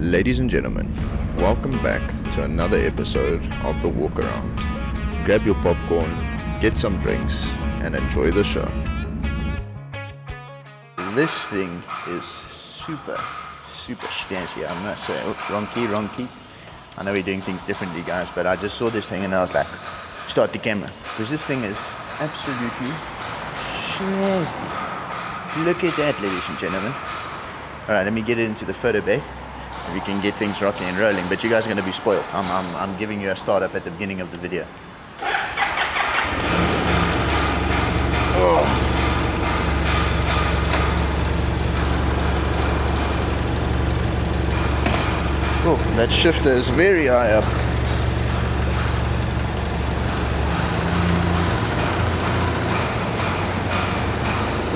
Ladies and gentlemen, welcome back to another episode of The Walk Around. Grab your popcorn, get some drinks, and enjoy the show. This thing is super snazzy, I must say. Oh, wrong key. I know we're doing things differently, guys, but I just saw this thing and I was like, start the camera. Because this thing is absolutely snazzy. Look at that, ladies and gentlemen. Alright, let me get it into the photo bay. We can get things rocking and rolling, but you guys are going to be spoiled. I'm giving you a startup at the beginning of the video. Oh, that shifter is very high up.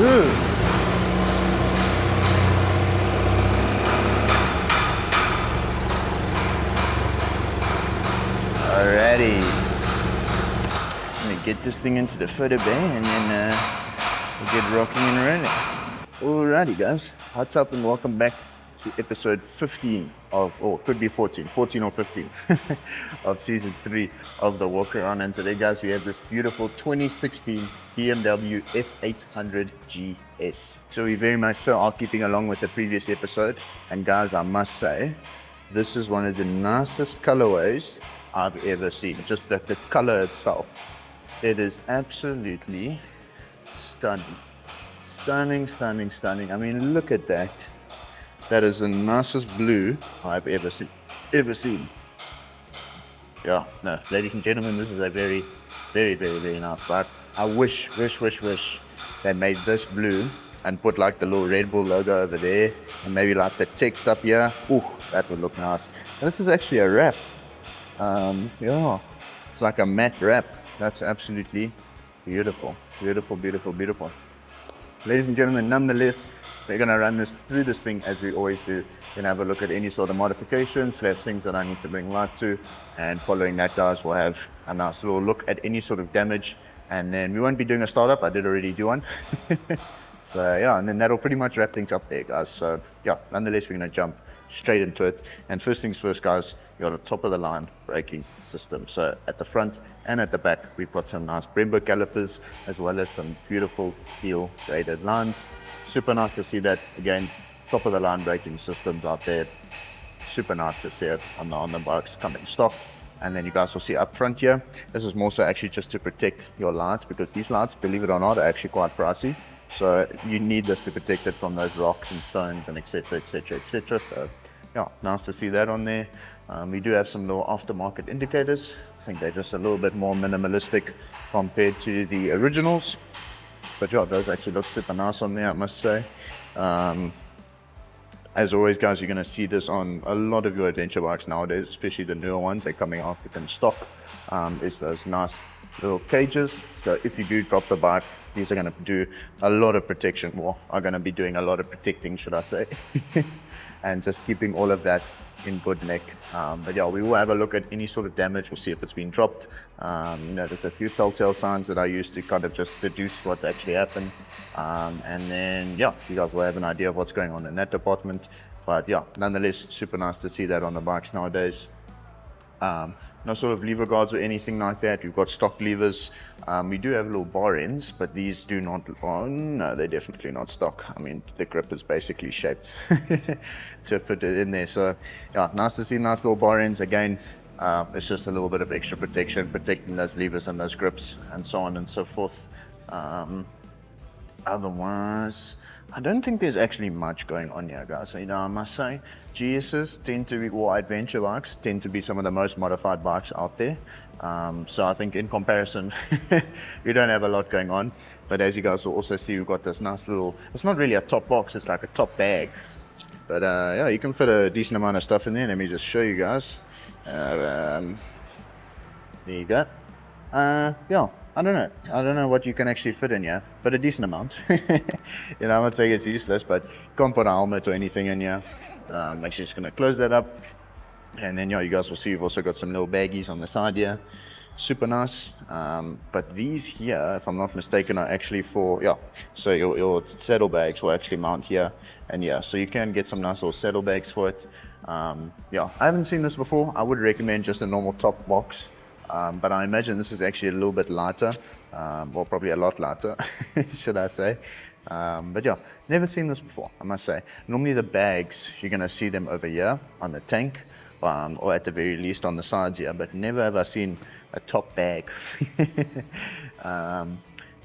Ooh. Alrighty, let me get this thing into the photo bay and then we'll get rocking and rolling. Alrighty guys, what's up and welcome back to episode 15 of, or could be 14 or 15 of season 3 of The Walk Around. And today guys, we have this beautiful 2016 BMW F800 GS. So we very much so are keeping along with the previous episode. And guys, I must say, this is one of the nicest colorways I've ever seen. Just the color itself, it is absolutely stunning. I mean, look at that. That is the nicest blue I've ever seen. Yeah, no, ladies and gentlemen, this is a very nice vibe. I wish they made this blue and put like the little RedBull logo over there and maybe like the text up here. Ooh, that would look nice. And this is actually a wrap. Yeah, it's like a matte wrap. That's absolutely beautiful. Ladies and gentlemen, nonetheless, we're gonna run through this thing as we always do. We're gonna have a look at any sort of modifications, things that I need to bring light to, and following that, guys, we'll have a nice little look at any sort of damage, and then we won't be doing a startup. I did already do one. So yeah, and then that'll pretty much wrap things up there, guys. So yeah, nonetheless, we're gonna jump straight into it. And first things first, guys, you got a top of the line braking system. So at the front and at the back, we've got some nice Brembo calipers, as well as some beautiful steel graded lines. Super nice to see that. Again, top of the line braking systems out there. Super nice to see it on the bikes coming stock. And then you guys will see up front here, this is more so actually just to protect your lights, because these lights, believe it or not, are actually quite pricey. So you need this to protect it from those rocks and stones and etc. So yeah, nice to see that on there. We do have some little aftermarket indicators. I think they're just a little bit more minimalistic compared to the originals. But yeah, those actually look super nice on there, I must say. As always, guys, you're going to see this on a lot of your adventure bikes nowadays, especially the newer ones. They're coming out within stock. Is those nice little cages. So if you do drop the bike, these are going to do a lot of protection, or are going to be doing a lot of protecting, should I say, and just keeping all of that in good nick. But yeah, we will have a look at any sort of damage. We'll see if it's been dropped. There's a few telltale signs that I use to kind of just deduce what's actually happened. And then, yeah, you guys will have an idea of what's going on in that department. But yeah, nonetheless, super nice to see that on the bikes nowadays. No sort of lever guards or anything like that. We've got stock levers. We do have little bar ends, but these do not, no, they're definitely not stock. I mean, the grip is basically shaped to fit it in there. So yeah, nice to see nice little bar ends. Again, it's just a little bit of extra protection, protecting those levers and those grips and so on and so forth. Otherwise, I don't think there's actually much going on here, guys. I must say, GS's tend to be, or adventure bikes tend to be some of the most modified bikes out there. So I think in comparison, we don't have a lot going on. But as you guys will also see, we've got this nice little, it's not really a top box, it's like a top bag. But yeah, you can fit a decent amount of stuff in there. Let me just show you guys. There you go. Yeah. I don't know what you can actually fit in here, but a decent amount. I'm not saying it's useless, but you can't put a helmet or anything in here. I'm actually just going to close that up. And then, yeah, you guys will see we've also got some little baggies on the side here. Super nice. But these here, if I'm not mistaken, are actually for, yeah, so your saddlebags will actually mount here. And yeah, so you can get some nice little saddlebags for it. Yeah, I haven't seen this before. I would recommend just a normal top box, but I imagine this is actually a little bit lighter, or probably a lot lighter, should I say. But yeah, never seen this before, I must say. Normally the bags, you're going to see them over here on the tank, or at the very least on the sides here, but never have I seen a top bag.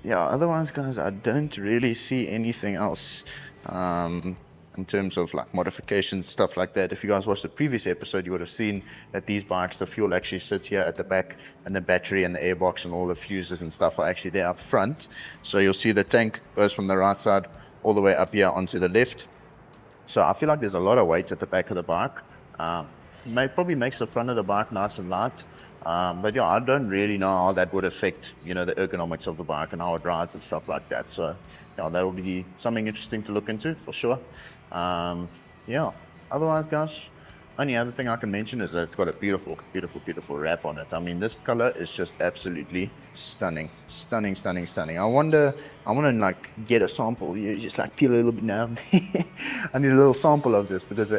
Yeah, otherwise, guys, I don't really see anything else in terms of like modifications, stuff like that. If you guys watched the previous episode, you would have seen that these bikes, the fuel actually sits here at the back, and the battery and the airbox and all the fuses and stuff are actually there up front. So you'll see the tank goes from the right side all the way up here onto the left. So I feel like there's a lot of weight at the back of the bike. Probably makes the front of the bike nice and light. But yeah, I don't really know how that would affect, you know, the ergonomics of the bike and how it rides and stuff like that. So yeah, that will be something interesting to look into for sure. Yeah, otherwise, guys, only other thing I can mention is that it's got a beautiful, beautiful, beautiful wrap on it. I mean, this color is just absolutely stunning, stunning, stunning, stunning. I want to like get a sample. You just like peel a little bit now. I need a little sample of this because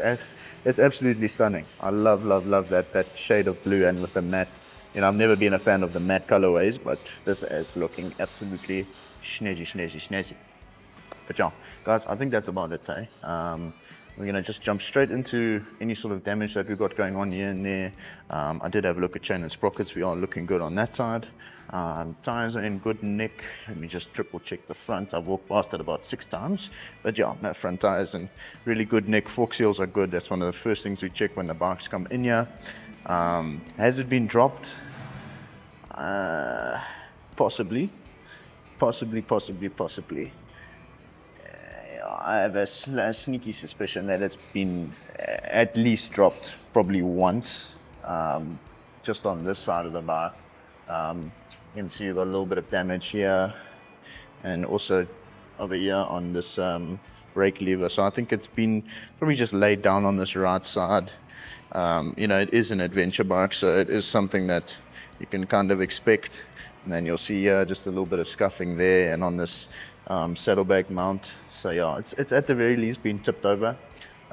it's absolutely stunning. I love that shade of blue and with the matte. You know, I've never been a fan of the matte colorways, but this is looking absolutely snazzy, snazzy, snazzy. But yeah, guys, I think that's about it, eh? We're going to just jump straight into any sort of damage that we've got going on here and there. I did have a look at chain and sprockets. We are looking good on that side. Tires are in good nick. Let me just triple check the front. I walked past it about 6 times. But yeah, that front tires in really good nick. Fork seals are good. That's one of the first things we check when the bikes come in here. Has it been dropped? Possibly. I have a sneaky suspicion that it's been at least dropped probably once, just on this side of the bike. You can see you've got a little bit of damage here, and also over here on this brake lever. So I think it's been probably just laid down on this right side. You know, it is an adventure bike, so it is something that you can kind of expect. And then you'll see just a little bit of scuffing there, and on this saddlebag mount. So yeah, it's at the very least been tipped over.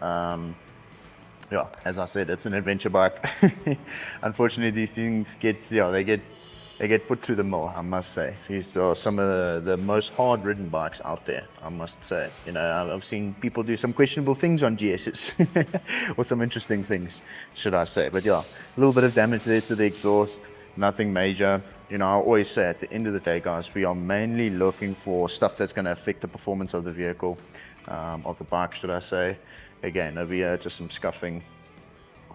Yeah, as I said, it's an adventure bike. Unfortunately, these things they get put through the mill, I must say. These are some of the most hard-ridden bikes out there, I must say. You know, I've seen people do some questionable things on GS's, or some interesting things, should I say. But yeah, a little bit of damage there to the exhaust. Nothing major. You know, I always say at the end of the day, guys, we are mainly looking for stuff that's going to affect the performance of the vehicle, of the bike, should I say. Again, over here, just some scuffing.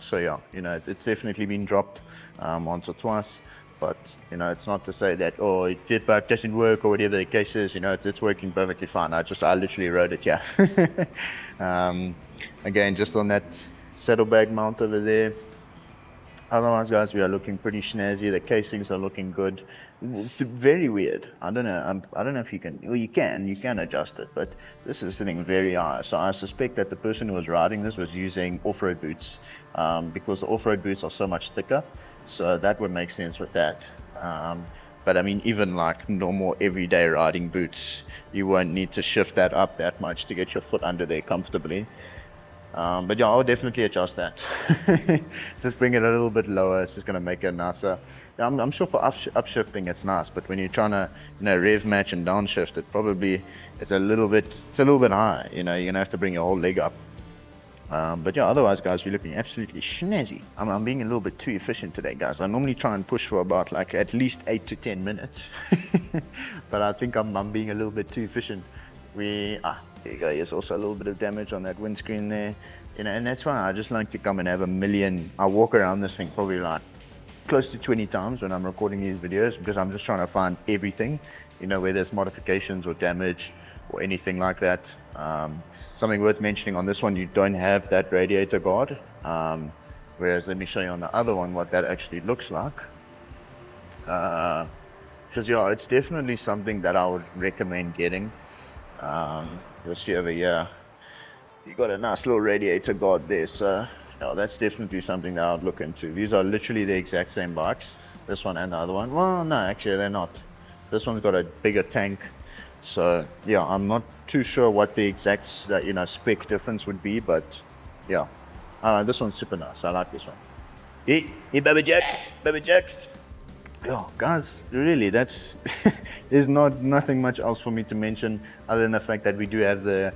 So yeah, you know, it's definitely been dropped once or twice. But, you know, it's not to say that, oh, it bike doesn't work or whatever the case is. You know, it's working perfectly fine. I literally rode it, yeah. Again, just on that saddlebag mount over there. Otherwise, guys, we are looking pretty snazzy. The casings are looking good. It's very weird. I don't know if you can. Well, you can adjust it, but this is sitting very high. So I suspect that the person who was riding this was using off-road boots, because the off-road boots are so much thicker. So that would make sense with that. But I mean, even like normal everyday riding boots, you won't need to shift that up that much to get your foot under there comfortably. But yeah, I'll definitely adjust that. Just bring it a little bit lower. It's just going to make it nicer. I'm sure for upshifting it's nice, but when you're trying to, you know, rev match and downshift, it probably is a little bit high. You know, you're going to have to bring your whole leg up. But yeah, otherwise, guys, we're looking absolutely snazzy. I'm being a little bit too efficient today, guys. I normally try and push for about like at least 8 to 10 minutes. But I think I'm being a little bit too efficient. There you go. There's also a little bit of damage on that windscreen there, you know, and that's why I just like to come and have a million. I walk around this thing probably like close to 20 times when I'm recording these videos, because I'm just trying to find everything, you know, where there's modifications or damage or anything like that. Something worth mentioning on this one, you don't have that radiator guard, whereas let me show you on the other one what that actually looks like. Because yeah, it's definitely something that I would recommend getting. You'll see over here, you got a nice little radiator guard there, so yeah, that's definitely something that I would look into. These are literally the exact same bikes, this one and the other one. Well, no, actually they're not. This one's got a bigger tank, so yeah, I'm not too sure what the exact spec difference would be, but yeah, This one's super nice. I like this one. Hey, baby jacks, baby jacks. Yeah, guys, really, that's there's nothing much else for me to mention other than the fact that we do have the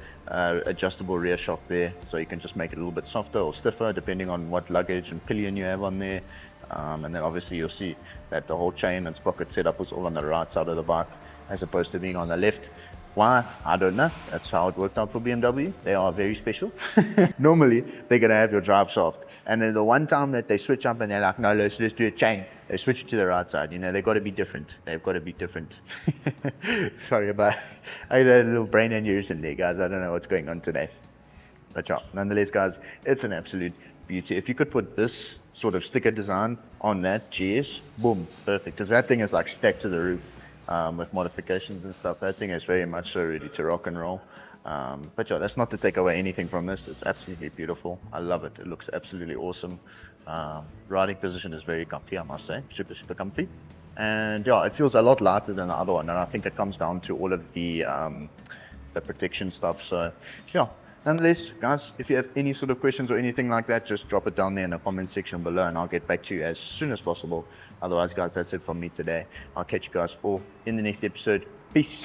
adjustable rear shock there, so you can just make it a little bit softer or stiffer depending on what luggage and pillion you have on there. And then obviously you'll see that the whole chain and sprocket setup was all on the right side of the bike as opposed to being on the left. Why? I don't know. That's how it worked out for BMW. They are very special. Normally, they're going to have your drive shaft. And then the one time that they switch up and they're like, no, let's do a chain. They switch it to the right side. You know, they've got to be different. They've got to be different. Sorry about I had a little brain aneurysm there, guys. I don't know what's going on today. But yeah, nonetheless, guys, it's an absolute beauty. If you could put this sort of sticker design on that GS, boom, perfect. Because that thing is like stacked to the roof. With modifications and stuff. That thing is very much so ready to rock and roll. But yeah, that's not to take away anything from this. It's absolutely beautiful. I love it. It looks absolutely awesome. Riding position is very comfy, I must say. Super, super comfy. And yeah, it feels a lot lighter than the other one. And I think it comes down to all of the protection stuff. So yeah, nonetheless, guys, if you have any sort of questions or anything like that, just drop it down there in the comment section below and I'll get back to you as soon as possible. Otherwise, guys, that's it from me today. I'll catch you guys all in the next episode. Peace.